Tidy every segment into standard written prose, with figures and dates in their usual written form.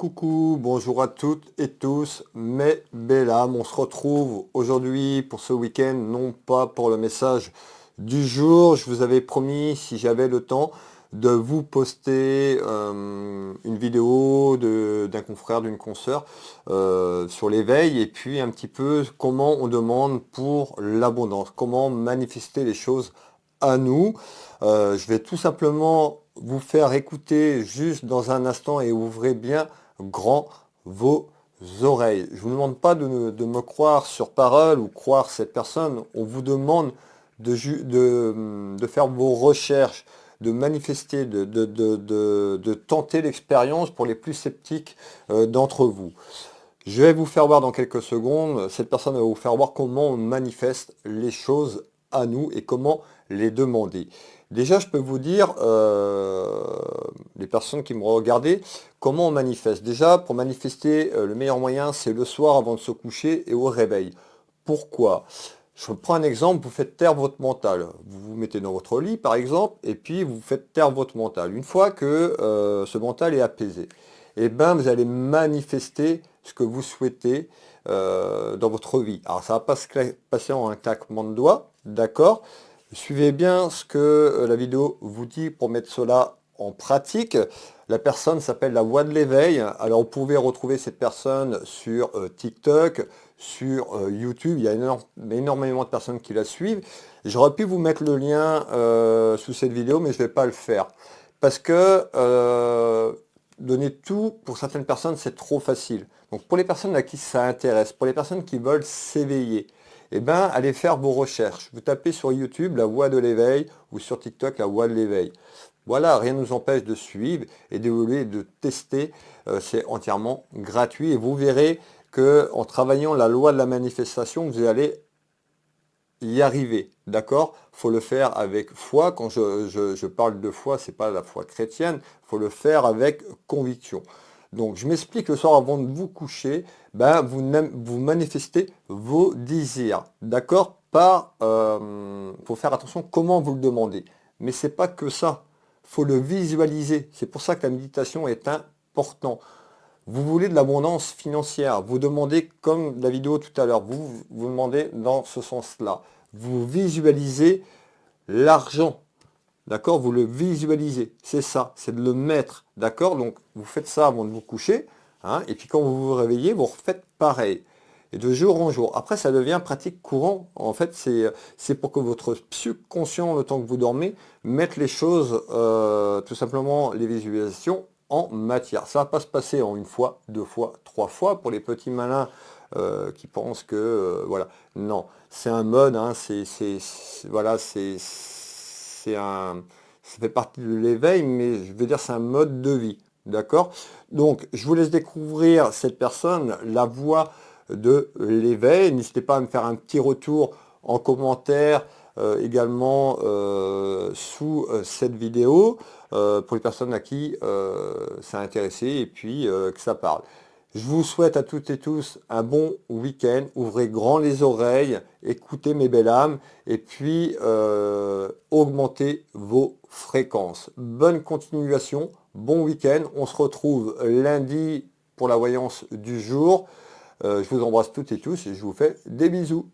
Coucou, bonjour à toutes et tous, mes belles âmes. On se retrouve aujourd'hui pour ce week-end, non pas pour le message du jour. Je vous avais promis, si j'avais le temps, de vous poster une vidéo d'un confrère, d'une consoeur sur l'éveil et puis un petit peu comment on demande pour l'abondance, comment manifester les choses à nous. Je vais tout simplement vous faire écouter juste dans un instant et ouvrez bien grand vos oreilles. Je ne vous demande pas de me croire sur parole ou croire cette personne. On vous demande de faire vos recherches, de manifester, de tenter l'expérience pour les plus sceptiques d'entre vous. Je vais vous faire voir dans quelques secondes, cette personne va vous faire voir comment on manifeste les choses à nous et comment les demander. Déjà, je peux vous dire, les personnes qui me regardaient, comment on manifeste. Déjà, pour manifester, le meilleur moyen, c'est le soir avant de se coucher et au réveil. Pourquoi? Je prends un exemple, vous faites taire votre mental. Vous vous mettez dans votre lit, par exemple, et puis vous faites taire votre mental. Une fois que ce mental est apaisé, eh ben, vous allez manifester ce que vous souhaitez dans votre vie. Alors, ça ne va pas se passer en un claquement de doigts, d'accord? Suivez bien ce que la vidéo vous dit pour mettre cela en pratique. La personne s'appelle la Voix de l'éveil. Alors vous pouvez retrouver cette personne sur TikTok, sur YouTube. Il y a énormément de personnes qui la suivent. J'aurais pu vous mettre le lien sous cette vidéo, mais je ne vais pas le faire. Parce que donner tout, pour certaines personnes, c'est trop facile. Donc pour les personnes à qui ça intéresse, pour les personnes qui veulent s'éveiller, eh ben, allez faire vos recherches. Vous tapez sur YouTube la Voix de l'éveil ou sur TikTok la Voix de l'éveil. Voilà, rien ne nous empêche de suivre et d'évoluer, de tester. C'est entièrement gratuit et vous verrez qu'en travaillant la loi de la manifestation, vous allez y arriver. D'accord? Il faut le faire avec foi. Quand je parle de foi, ce n'est pas la foi chrétienne. Il faut le faire avec conviction. Donc, je m'explique le soir avant de vous coucher, ben, vous manifestez vos désirs. D'accord? Faut faire attention comment vous le demandez. Mais c'est pas que ça. Faut le visualiser. C'est pour ça que la méditation est importante. Vous voulez de l'abondance financière. Vous demandez, comme la vidéo tout à l'heure, vous demandez dans ce sens-là. Vous visualisez l'argent. D'accord? Vous le visualisez. C'est ça. C'est de le mettre. D'accord? Donc, vous faites ça avant de vous coucher. Hein, et puis, quand vous vous réveillez, vous refaites pareil. Et de jour en jour. Après, ça devient pratique courant. En fait, c'est pour que votre subconscient, le temps que vous dormez, mette les choses, tout simplement, les visualisations en matière. Ça ne va pas se passer en une fois, deux fois, trois fois pour les petits malins qui pensent que voilà. Non, c'est un mode, hein, voilà, ça fait partie de l'éveil, mais je veux dire c'est un mode de vie. D'accord? Donc je vous laisse découvrir cette personne, la voix de l'éveil. N'hésitez pas à me faire un petit retour en commentaire également sous cette vidéo pour les personnes à qui ça a intéressé et puis que ça parle. Je vous souhaite à toutes et tous un bon week-end. Ouvrez grand les oreilles, écoutez mes belles âmes et puis augmentez vos fréquences. Bonne continuation, bon week-end. On se retrouve lundi pour la voyance du jour. Je vous embrasse toutes et tous et je vous fais des bisous.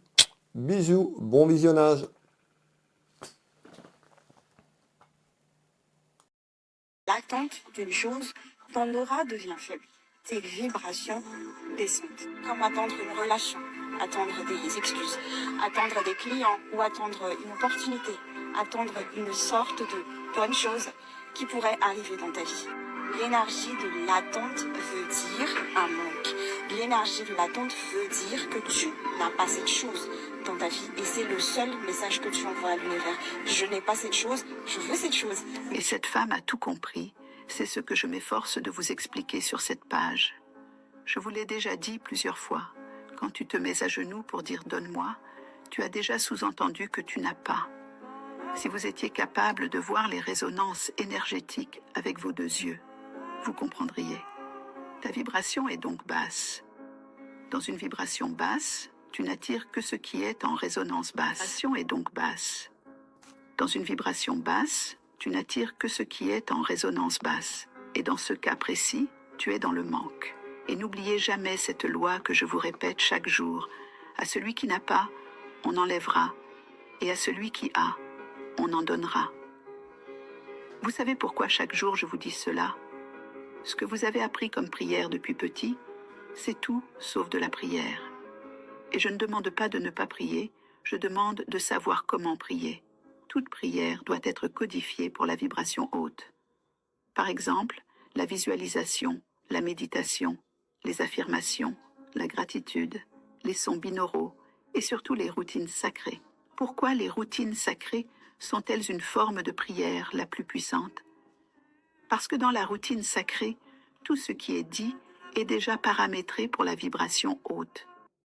Bisous, bon visionnage. L'attente d'une chose, ton aura devient faible. Tes vibrations descendent. Comme attendre une relation, attendre des excuses, attendre des clients ou attendre une opportunité, attendre une sorte de bonne chose qui pourrait arriver dans ta vie. L'énergie de l'attente veut dire un manque. L'énergie de l'attente veut dire que tu n'as pas cette chose dans ta vie. Et c'est le seul message que tu envoies à l'univers. Je n'ai pas cette chose, je veux cette chose. Et cette femme a tout compris. C'est ce que je m'efforce de vous expliquer sur cette page. Je vous l'ai déjà dit plusieurs fois. Quand tu te mets à genoux pour dire « donne-moi », tu as déjà sous-entendu que tu n'as pas. Si vous étiez capable de voir les résonances énergétiques avec vos deux yeux, vous comprendriez. Ta vibration est donc basse. Dans une vibration basse, tu n'attires que ce qui est en résonance basse. La vibration est donc basse. Dans une vibration basse, tu n'attires que ce qui est en résonance basse. Et dans ce cas précis, tu es dans le manque. Et n'oubliez jamais cette loi que je vous répète chaque jour. À celui qui n'a pas, on enlèvera, et à celui qui a, on en donnera. Vous savez pourquoi chaque jour je vous dis cela? Ce que vous avez appris comme prière depuis petit, c'est tout sauf de la prière. Et je ne demande pas de ne pas prier, je demande de savoir comment prier. Toute prière doit être codifiée pour la vibration haute. Par exemple, la visualisation, la méditation, les affirmations, la gratitude, les sons binauraux et surtout les routines sacrées. Pourquoi les routines sacrées sont-elles une forme de prière la plus puissante? Parce que dans la routine sacrée, tout ce qui est dit est déjà paramétré pour la vibration haute.